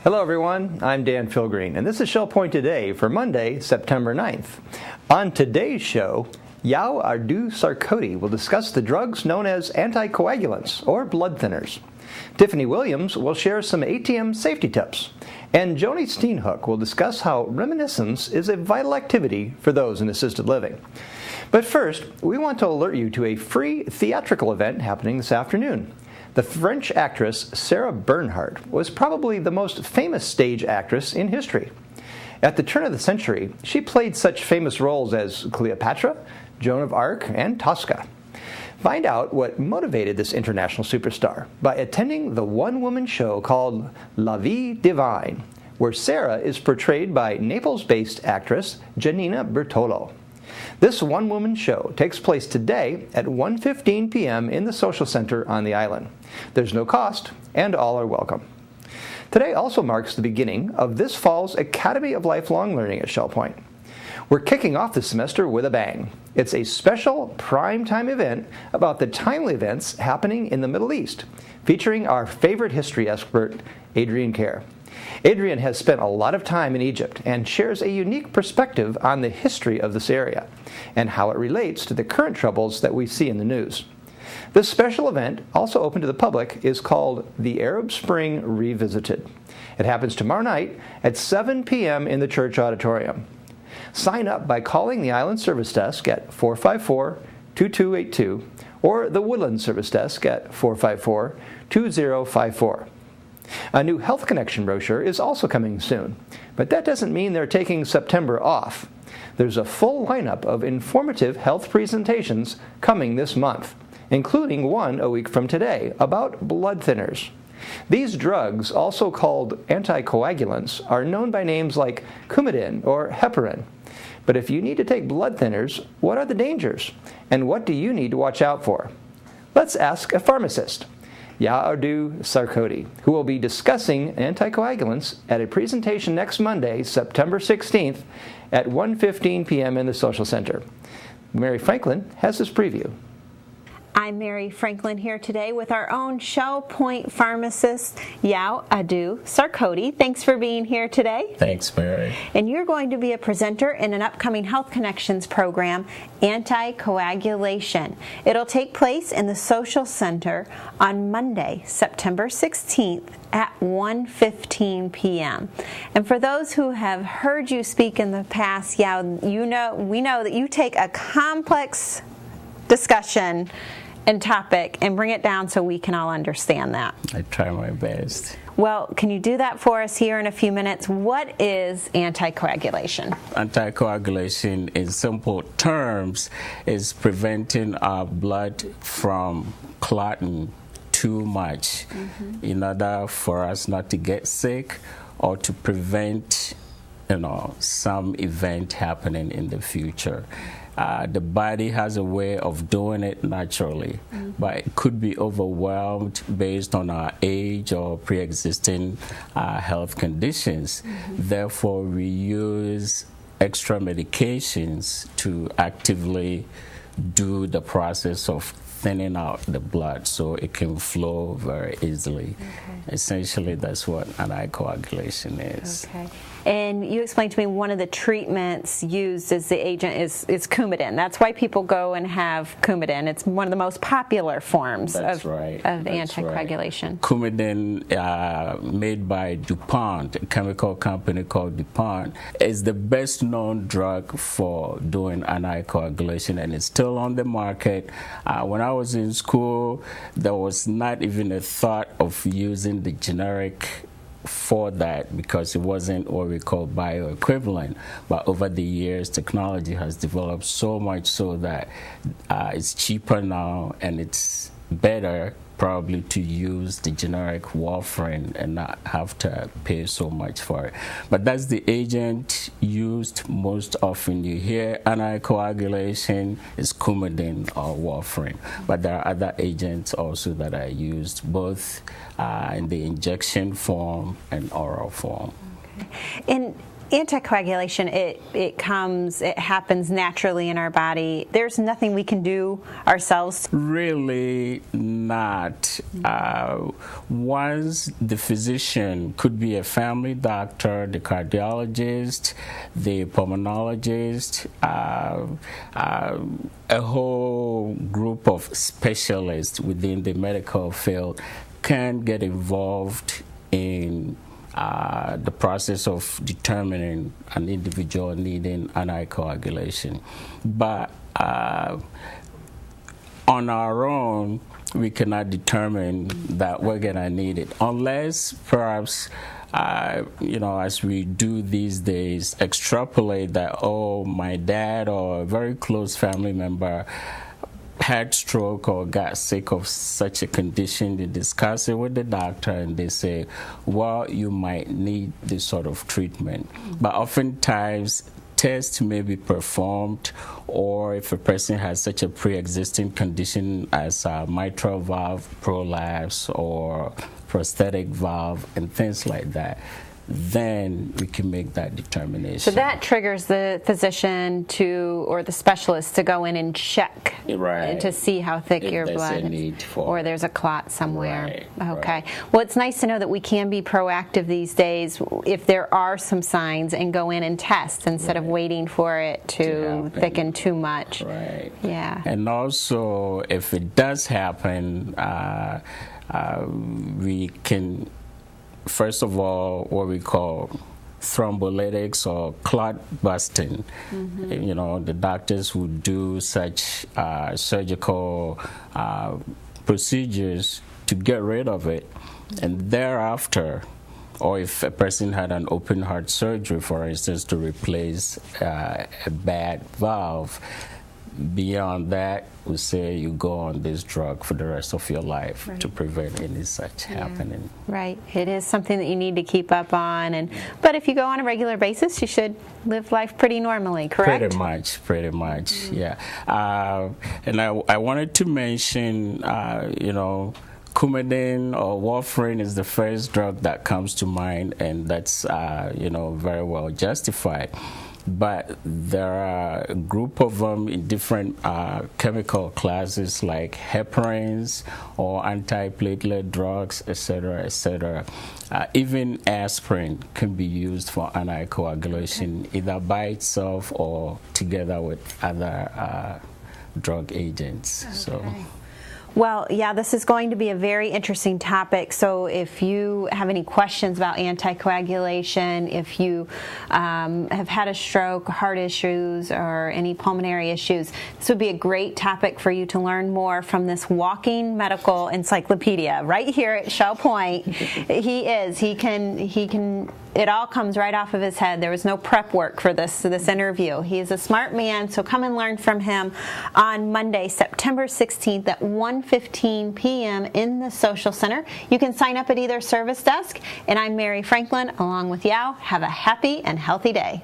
Hello everyone, I'm Dan Philgreen, and this is Shell Point Today for Monday, September 9th. On today's show, Yeager Sarkodie will discuss the drugs known as anticoagulants, or blood thinners. Tiffany Williams will share some ATM safety tips. And Joni Steenhoek will discuss how reminiscence is a vital activity for those in assisted living. But first, we want to alert you to a free theatrical event happening this afternoon. The French actress Sarah Bernhardt was probably the most famous stage actress in history. At the turn of the century, she played such famous roles as Cleopatra, Joan of Arc, and Tosca. Find out what motivated this international superstar by attending the one-woman show called La Vie Divine, where Sarah is portrayed by Naples-based actress Janina Bertolo. This one-woman show takes place today at 1:15 p.m. in the Social Center on the island. There's no cost, and all are welcome. Today also marks the beginning of this fall's Academy of Lifelong Learning at Shell Point. We're kicking off the semester with a bang. It's a special prime-time event about the timely events happening in the Middle East, featuring our favorite history expert, Adrian Kerr. Adrian has spent a lot of time in Egypt and shares a unique perspective on the history of this area and how it relates to the current troubles that we see in the news. This special event, also open to the public, is called the Arab Spring Revisited. It happens tomorrow night at 7 p.m. in the church auditorium. Sign up by calling the Island Service Desk at 454-2282 or the Woodland Service Desk at 454-2054. A new Health Connection brochure is also coming soon, but that doesn't mean they're taking September off. There's a full lineup of informative health presentations coming this month, including one a week from today about blood thinners. These drugs, also called anticoagulants, are known by names like Coumadin or heparin. But if you need to take blood thinners, what are the dangers? And what do you need to watch out for? Let's ask a pharmacist, Yeager Sarkodie, who will be discussing anticoagulants at a presentation next Monday, September 16th at 1:15 p.m. in the Social Center. Mary Franklin has this preview. I'm Mary Franklin here today with our own Shell Point pharmacist, Yeager Sarkodie. Thanks for being here today. Thanks, Mary. And you're going to be a presenter in an upcoming Health Connections program, Anticoagulation. It'll take place in the Social Center on Monday, September 16th at 1:15 p.m. And for those who have heard you speak in the past, we know that you take a complex discussion and topic and bring it down so we can all understand that. I try my best. Well, can you do that for us here in a few minutes? What is anticoagulation? Anticoagulation, in simple terms, is preventing our blood from clotting too much in order for us not to get sick or to prevent some event happening in the future. The body has a way of doing it naturally, but it could be overwhelmed based on our age or pre-existing health conditions. Therefore, we use extra medications to actively do the process of thinning out the blood so it can flow very easily. Essentially, that's what anticoagulation is. Okay. And you explained to me one of the treatments used as the agent is Coumadin. That's why people go and have Coumadin. It's one of the most popular forms of anticoagulation. Right. Coumadin, made by DuPont, a chemical company called DuPont, is the best known drug for doing anticoagulation, and it's still on the market. When I was in school, there was not even a thought of using the generic for that because it wasn't what we call bioequivalent. But over the years, technology has developed so much so that it's cheaper now and it's better probably to use the generic warfarin and not have to pay so much for it. But that's the agent used most often. You hear anticoagulation is Coumadin or warfarin, but there are other agents also that are used both in the injection form and oral form. Okay. And Anticoagulation, it happens naturally in our body. There's nothing we can do ourselves. Really not. Once the physician, could be a family doctor, the cardiologist, the pulmonologist, a whole group of specialists within the medical field can get involved in the process of determining an individual needing anticoagulation. But on our own, we cannot determine that we're going to need it, unless perhaps, as we do these days, extrapolate that, oh, my dad or a very close family member had stroke or got sick of such a condition. They discuss it with the doctor and they say, well, you might need this sort of treatment. But oftentimes tests may be performed, or if a person has such a pre-existing condition as a mitral valve prolapse or prosthetic valve and things like that, then we can make that determination. So that triggers the physician or the specialist to go in and check to see how thick your blood is, or there's a clot somewhere. Okay. Well, it's nice to know that we can be proactive these days if there are some signs and go in and test instead of waiting for it to thicken too much. Right. Yeah. And also, if it does happen, we can, first of all, what we call thrombolytics or clot busting. The doctors would do such surgical procedures to get rid of it. And thereafter, or if a person had an open heart surgery, for instance, to replace a bad valve, beyond that, we say you go on this drug for the rest of your life to prevent any such happening. Right. It is something that you need to keep up on, but if you go on a regular basis, you should live life pretty normally, correct? Pretty much, yeah. And I wanted to mention, Coumadin or warfarin is the first drug that comes to mind, and that's, very well justified. But there are a group of them in different chemical classes like heparins or antiplatelet drugs, etc., etc. Even aspirin can be used for anticoagulation, either by itself or together with other drug agents. So. Well, yeah, this is going to be a very interesting topic. So if you have any questions about anticoagulation, if you have had a stroke, heart issues, or any pulmonary issues, this would be a great topic for you to learn more from this walking medical encyclopedia right here at Shell Point. He can. It all comes right off of his head. There was no prep work for this interview. He is a smart man, so come and learn from him on Monday, September 16th at 1:15 p.m. in the Social Center. You can sign up at either service desk, and I'm Mary Franklin along with Yao. Have a happy and healthy day.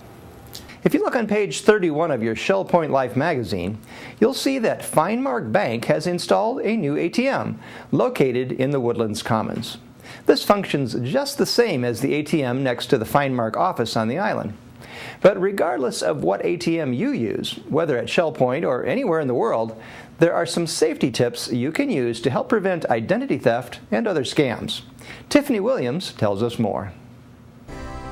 If you look on page 31 of your Shell Point Life magazine, you'll see that Finemark Bank has installed a new ATM located in the Woodlands Commons. This functions just the same as the ATM next to the Finemark office on the island. But regardless of what ATM you use, whether at Shell Point or anywhere in the world, there are some safety tips you can use to help prevent identity theft and other scams. Tiffany Williams tells us more.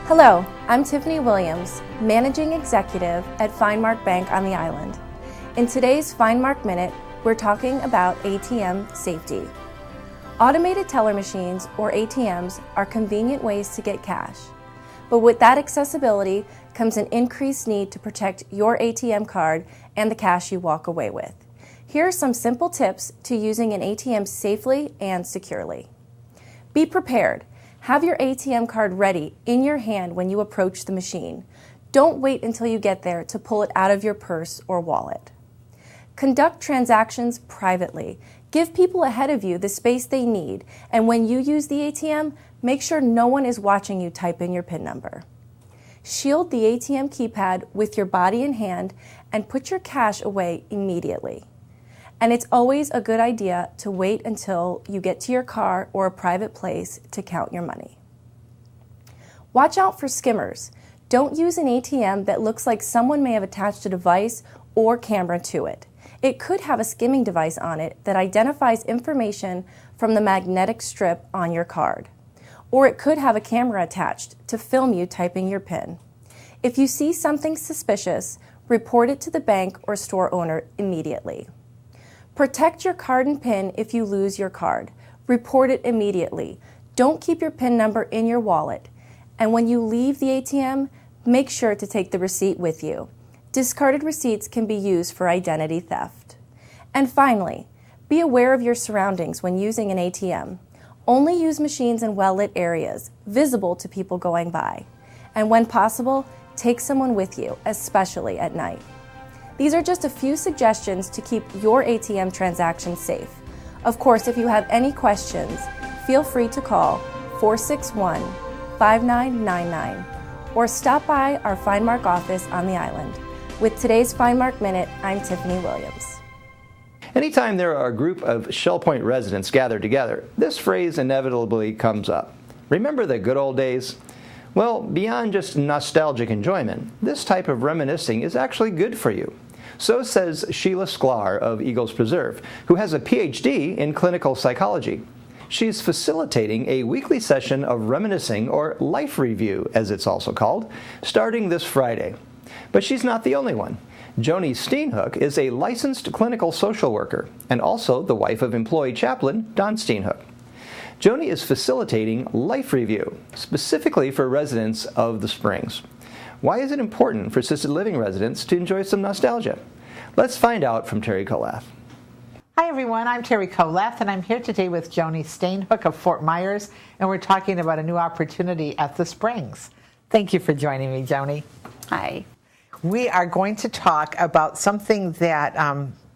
Hello, I'm Tiffany Williams, Managing Executive at Finemark Bank on the island. In today's Finemark Minute, we're talking about ATM safety. Automated teller machines, or ATMs, are convenient ways to get cash. But with that accessibility comes an increased need to protect your ATM card and the cash you walk away with. Here are some simple tips to using an ATM safely and securely. Be prepared. Have your ATM card ready in your hand when you approach the machine. Don't wait until you get there to pull it out of your purse or wallet. Conduct transactions privately. Give people ahead of you the space they need, and when you use the ATM, make sure no one is watching you type in your PIN number. Shield the ATM keypad with your body in hand and put your cash away immediately. And it's always a good idea to wait until you get to your car or a private place to count your money. Watch out for skimmers. Don't use an ATM that looks like someone may have attached a device or camera to it. It could have a skimming device on it that identifies information from the magnetic strip on your card. Or it could have a camera attached to film you typing your PIN. If you see something suspicious, report it to the bank or store owner immediately. Protect your card and PIN if you lose your card. Report it immediately. Don't keep your PIN number in your wallet. And when you leave the ATM, make sure to take the receipt with you. Discarded receipts can be used for identity theft. And finally, be aware of your surroundings when using an ATM. Only use machines in well-lit areas, visible to people going by. And when possible, take someone with you, especially at night. These are just a few suggestions to keep your ATM transactions safe. Of course, if you have any questions, feel free to call 461-5999 or stop by our Finemark office on the island. With today's Finemark Minute, I'm Tiffany Williams. Anytime there are a group of Shell Point residents gathered together, this phrase inevitably comes up. Remember the good old days? Well, beyond just nostalgic enjoyment, this type of reminiscing is actually good for you. So says Sheila Sklar of Eagles Preserve, who has a PhD in clinical psychology. She's facilitating a weekly session of reminiscing, or life review as it's also called, starting this Friday. But she's not the only one. Joni Steenhoek is a licensed clinical social worker and also the wife of employee chaplain Don Steenhoek. Joni is facilitating life review, specifically for residents of the Springs. Why is it important for assisted living residents to enjoy some nostalgia? Let's find out from Terry Kolath. Hi everyone, I'm Terry Kolath and I'm here today with Joni Steenhoek of Fort Myers, and we're talking about a new opportunity at the Springs. Thank you for joining me, Joni. Hi. We are going to talk about something that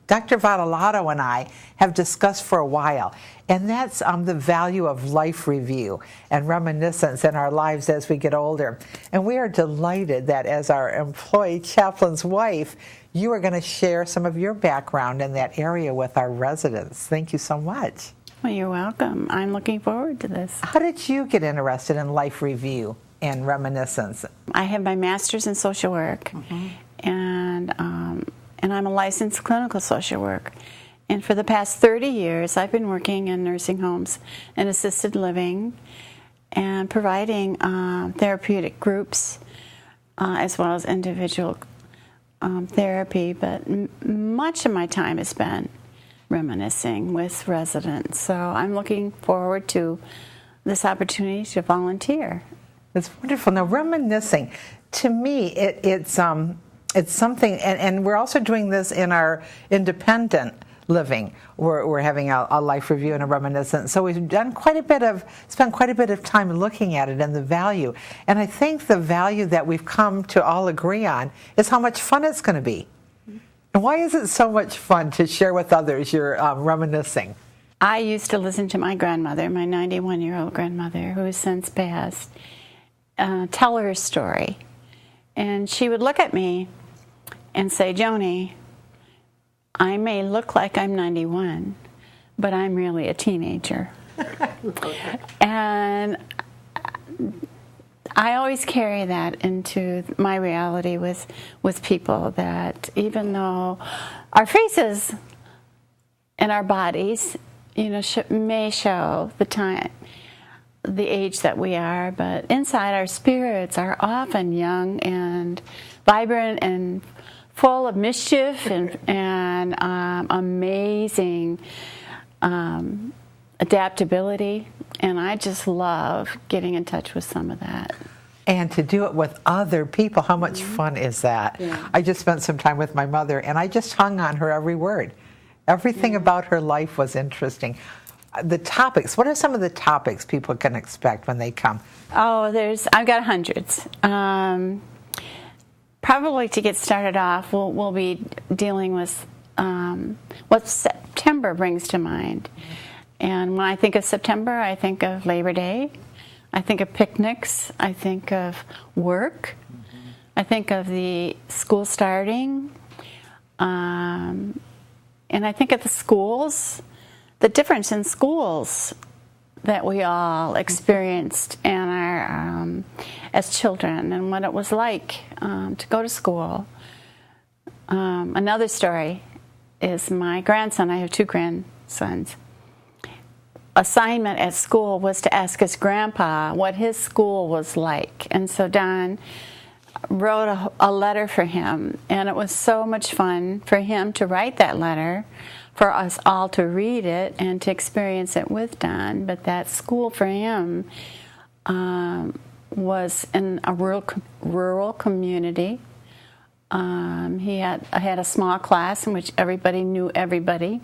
Dr. Vadalato and I have discussed for a while, and that's the value of life review and reminiscence in our lives as we get older. And we are delighted that as our employee chaplain's wife, you are going to share some of your background in that area with our residents. Thank you so much. Well, you're welcome. I'm looking forward to this. How did you get interested in life review and reminiscence? I have my master's in social work, and I'm a licensed clinical social worker. And for the past 30 years, I've been working in nursing homes and assisted living and providing therapeutic groups as well as individual therapy. But much of my time has been reminiscing with residents. So I'm looking forward to this opportunity to volunteer. It's wonderful. Now, reminiscing, to me, it's something, and we're also doing this in our independent living. We're having a life review and a reminiscence. So we've spent quite a bit of time looking at it and the value. And I think the value that we've come to all agree on is how much fun it's going to be. And why is it so much fun to share with others your reminiscing? I used to listen to my grandmother, my 91-year-old grandmother, who has since passed, tell her story. And she would look at me and say, Joni, I may look like I'm 91, but I'm really a teenager. And I always carry that into my reality with people, that even though our faces and our bodies, may show the age that we are, but inside our spirits are often young and vibrant and full of mischief and amazing adaptability. And I just love getting in touch with some of that. And to do it with other people, how much fun is that? Yeah. I just spent some time with my mother, and I just hung on her every word. Everything about her life was interesting. The topics, what are some of the topics people can expect when they come? Oh, I've got hundreds. Probably to get started off, we'll be dealing with what September brings to mind. And when I think of September, I think of Labor Day, I think of picnics, I think of work, I think of the school starting, and I think of the schools. The difference in schools that we all experienced and as children and what it was like to go to school. Another story is my grandson. I have 2 grandsons. Assignment at school was to ask his grandpa what his school was like. And so Don wrote a letter for him, and it was so much fun for him to write that letter, for us all to read it and to experience it with Don. But that school for him was in a rural community. He had a small class in which everybody knew everybody,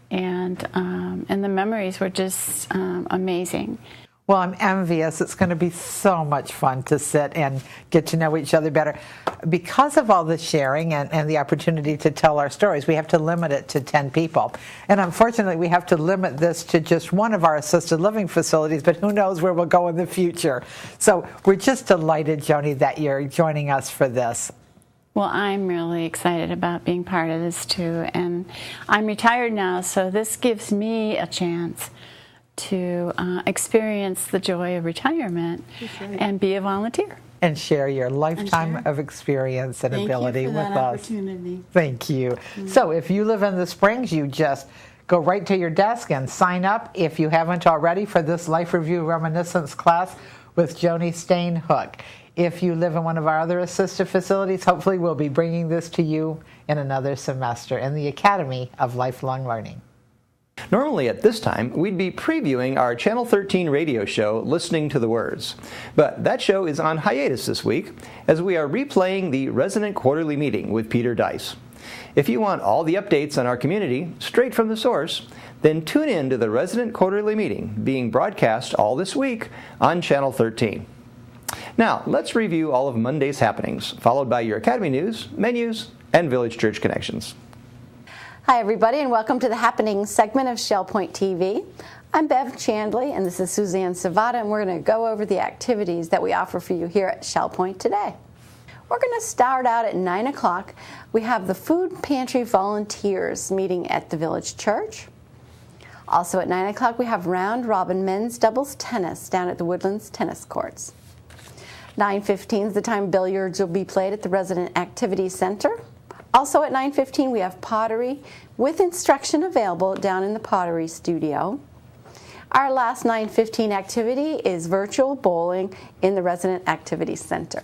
and the memories were just amazing. Well, I'm envious. It's going to be so much fun to sit and get to know each other better. Because of all the sharing and the opportunity to tell our stories, we have to limit it to 10 people. And unfortunately, we have to limit this to just one of our assisted living facilities, but who knows where we'll go in the future. So we're just delighted, Joni, that you're joining us for this. Well, I'm really excited about being part of this, too. And I'm retired now, so this gives me a chance to experience the joy of retirement and be a volunteer. And share your lifetime of experience and ability with us. Thank you. So if you live in the Springs, you just go right to your desk and sign up, if you haven't already, for this Life Review Reminiscence class with Joni Steenhoek. If you live in one of our other assisted facilities, hopefully we'll be bringing this to you in another semester in the Academy of Lifelong Learning. Normally at this time, we'd be previewing our Channel 13 radio show, Listening to the Words. But that show is on hiatus this week, as we are replaying the Resident Quarterly Meeting with Peter Dice. If you want all the updates on our community straight from the source, then tune in to the Resident Quarterly Meeting being broadcast all this week on Channel 13. Now, let's review all of Monday's happenings, followed by your Academy News, menus, and Village Church Connections. Hi, everybody, and welcome to the Happenings segment of Shell Point TV. I'm Bev Chandley, and this is Suzanne Savata, and we're going to go over the activities that we offer for you here at Shell Point today. We're going to start out at 9 o'clock. We have the Food Pantry Volunteers meeting at the Village Church. Also at 9 o'clock, we have Round Robin Men's Doubles Tennis down at the Woodlands Tennis Courts. 9:15 is the time billiards will be played at the Resident Activity Center. Also at 9:15, we have pottery with instruction available down in the pottery studio. Our last 9:15 activity is virtual bowling in the Resident Activity Center.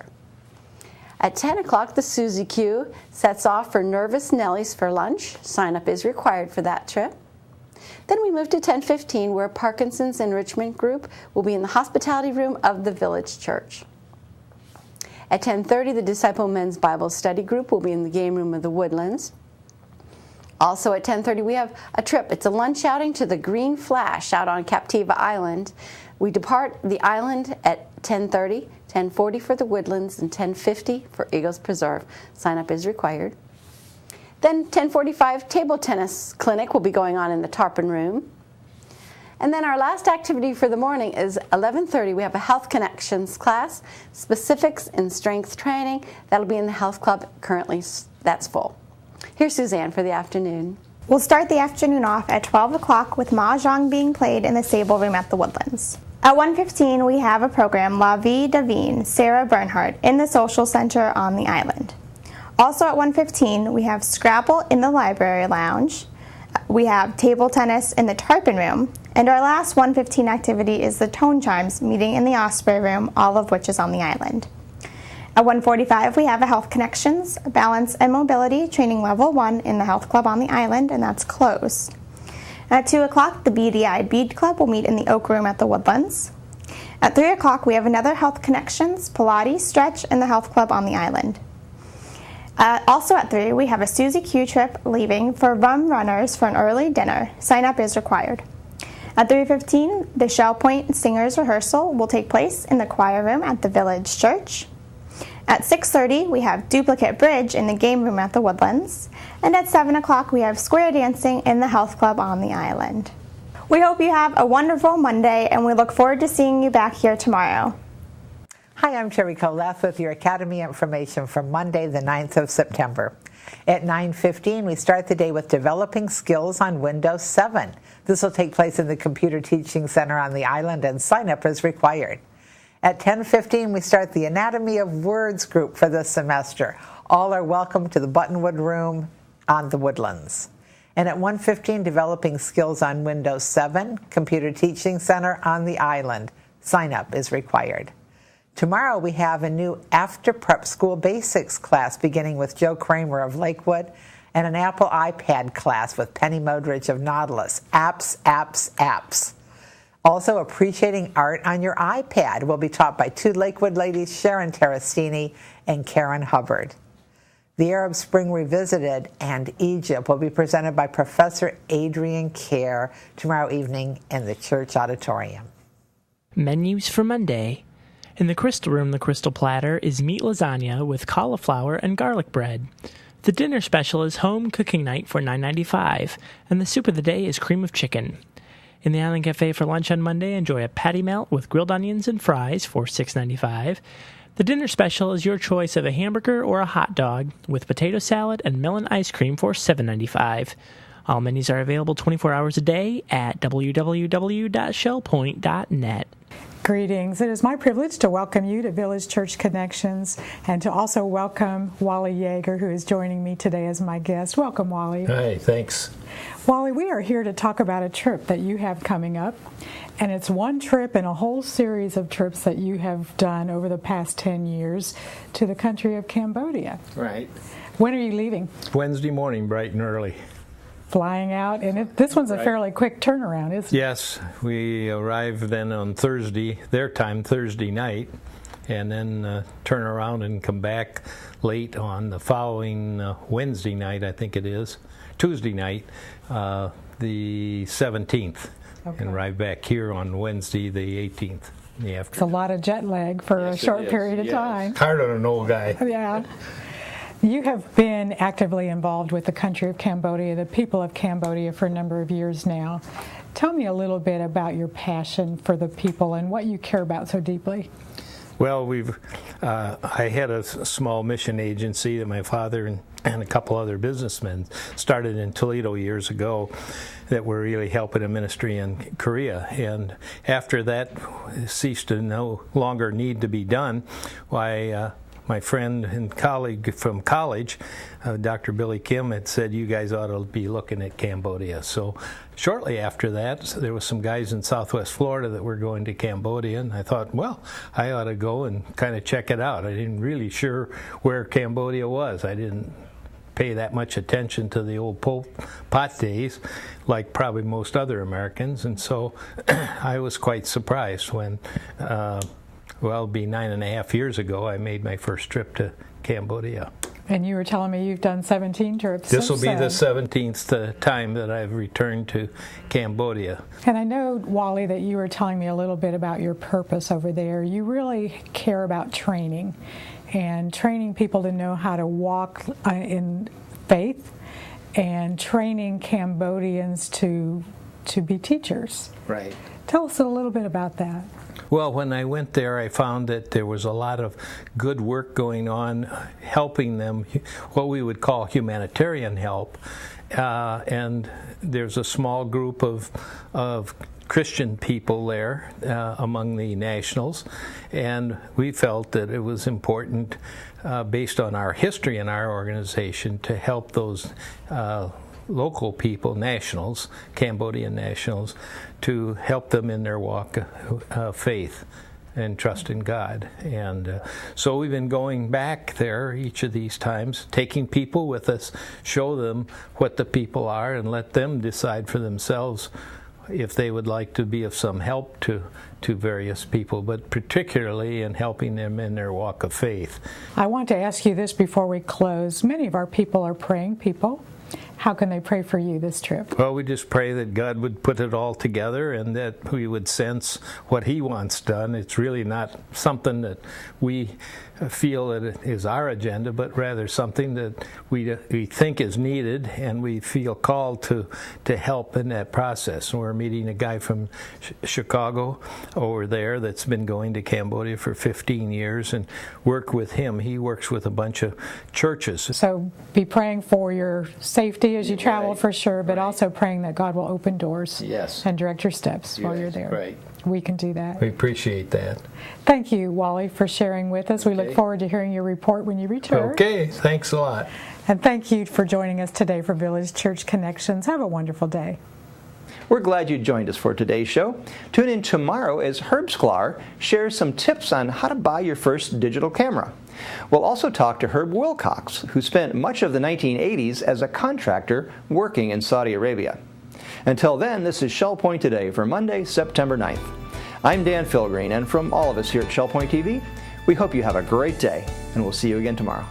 At 10 o'clock, the Suzy Q sets off for Nervous Nellies for lunch. Sign up is required for that trip. Then we move to 10:15, where Parkinson's Enrichment Group will be in the hospitality room of the Village Church. At 10:30, the Disciple Men's Bible Study Group will be in the game room of the Woodlands. Also at 10:30, we have a trip. It's a lunch outing to the Green Flash out on Captiva Island. We depart the island at 10:30, 10:40 for the Woodlands, and 10:50 for Eagles Preserve. Sign up is required. Then 10:45, table tennis clinic will be going on in the Tarpon Room. And then our last activity for the morning is 11:30. We have a Health Connections class, specifics in strength training. That'll be in the health club. Currently, that's full. Here's Suzanne for the afternoon. We'll start the afternoon off at 12 o'clock with Mahjong being played in the Sable Room at the Woodlands. At 1:15, we have a program, La Vie Divine, Sarah Bernhardt, in the Social Center on the island. Also at 1:15, we have Scrabble in the Library Lounge. We have table tennis in the Tarpon Room. And our last 1:15 activity is the Tone Chimes meeting in the Osprey Room, all of which is on the island. At 1:45, we have a Health Connections, Balance and Mobility Training Level 1 in the Health Club on the island, and that's closed. At 2 o'clock, the Beady Eyed Bead Club will meet in the Oak Room at the Woodlands. At 3 o'clock, we have another Health Connections, Pilates, Stretch in the Health Club on the island. Also at 3, we have a Suzy Q trip leaving for Rum Runners for an early dinner. Sign up is required. At 3:15, the Shell Point Singers Rehearsal will take place in the choir room at the Village Church. At 6:30, we have Duplicate Bridge in the game room at the Woodlands. And at 7 o'clock, we have Square Dancing in the Health Club on the island. We hope you have a wonderful Monday, and we look forward to seeing you back here tomorrow. Hi, I'm Terry Coleth with your Academy information for Monday, the 9th of September. At 9:15, we start the day with Developing Skills on Windows 7. This will take place in the Computer Teaching Center on the island, and sign-up is required. At 10:15, we start the Anatomy of Words group for this semester. All are welcome to the Buttonwood Room on the Woodlands. And at 1:15, Developing Skills on Windows 7, Computer Teaching Center on the Island. Sign-up is required. Tomorrow we have a new After Prep School Basics class beginning with Joe Kramer of Lakewood, and an Apple iPad class with Penny Modridge of Nautilus. Apps, apps, apps. Also, Appreciating Art on Your iPad will be taught by two Lakewood ladies, Sharon Terracini and Karen Hubbard. The Arab Spring Revisited and Egypt will be presented by Professor Adrian Kerr tomorrow evening in the church auditorium. Menus for Monday. In the Crystal Room, the Crystal Platter is meat lasagna with cauliflower and garlic bread. The dinner special is home cooking night for $9.95, and the soup of the day is cream of chicken. In the Island Cafe for lunch on Monday, enjoy a patty melt with grilled onions and fries for $6.95. The dinner special is your choice of a hamburger or a hot dog with potato salad and melon ice cream for $7.95. All menus are available 24 hours a day at www.shellpoint.net. Greetings. It is my privilege to welcome you to Village Church Connections and to also welcome Wally Yeager, who is joining me today as my guest. Welcome, Wally. Hi, thanks. Wally, we are here to talk about a trip that you have coming up, and it's one trip in a whole series of trips that you have done over the past 10 years to the country of Cambodia. Right. When are you leaving? Wednesday morning, bright and early. Flying out, and this one's a fairly quick turnaround, isn't it? Yes, we arrive then on Thursday, their time, Thursday night, and then turn around and come back late on the following Wednesday night, I think it is, Tuesday night, the 17th, and arrive back here on Wednesday, the 18th in the afternoon. It's a lot of jet lag for a short period of time. Hard on an old guy. Yeah. You have been actively involved with the country of Cambodia, the people of Cambodia, for a number of years now. Tell me a little bit about your passion for the people and what you care about so deeply. Well, I had a small mission agency that my father and a couple other businessmen started in Toledo years ago that were really helping a ministry in Korea. And after that ceased to no longer need to be done, why my friend and colleague from college, Dr. Billy Kim, had said, you guys ought to be looking at Cambodia. So shortly after that, there was some guys in Southwest Florida that were going to Cambodia, and I thought, well, I ought to go and kind of check it out. I didn't really sure where Cambodia was. I didn't pay that much attention to the old Pol Pot days, like probably most other Americans, and so I was quite surprised when well, it'll be 9.5 years ago, I made my first trip to Cambodia. And you were telling me you've done 17 trips. This will be the 17th time that I've returned to Cambodia. And I know, Wally, that you were telling me a little bit about your purpose over there. You really care about training and training people to know how to walk in faith and training Cambodians to be teachers. Right. Tell us a little bit about that. Well, when I went there, I found that there was a lot of good work going on, helping them, what we would call humanitarian help. And there's a small group of Christian people there among the nationals, and we felt that it was important, based on our history in our organization, to help those local people, nationals, Cambodian nationals, to help them in their walk of faith and trust in God. And so we've been going back there each of these times, taking people with us, show them what the people are, and let them decide for themselves if they would like to be of some help to various people, but particularly in helping them in their walk of faith. I want to ask you this before we close. Many of our people are praying people. How can they pray for you this trip? Well, we just pray that God would put it all together and that we would sense what He wants done. It's really not something that we feel that it is our agenda, but rather something that we think is needed, and we feel called to help in that process. And we're meeting a guy from Chicago over there that's been going to Cambodia for 15 years and work with him. He works with a bunch of churches. So be praying for your safety you as you travel for sure, but also praying that God will open doors and direct your steps while you're there. Right. We can do that. We appreciate that. Thank you, Wally, for sharing with us. We look forward to hearing your report when you return. Okay, thanks a lot. And thank you for joining us today for Village Church Connections. Have a wonderful day. We're glad you joined us for today's show. Tune in tomorrow as Herb Sklar shares some tips on how to buy your first digital camera. We'll also talk to Herb Wilcox, who spent much of the 1980s as a contractor working in Saudi Arabia. Until then, this is Shell Point Today for Monday, September 9th. I'm Dan Philgreen, and from all of us here at Shell Point TV, we hope you have a great day, and we'll see you again tomorrow.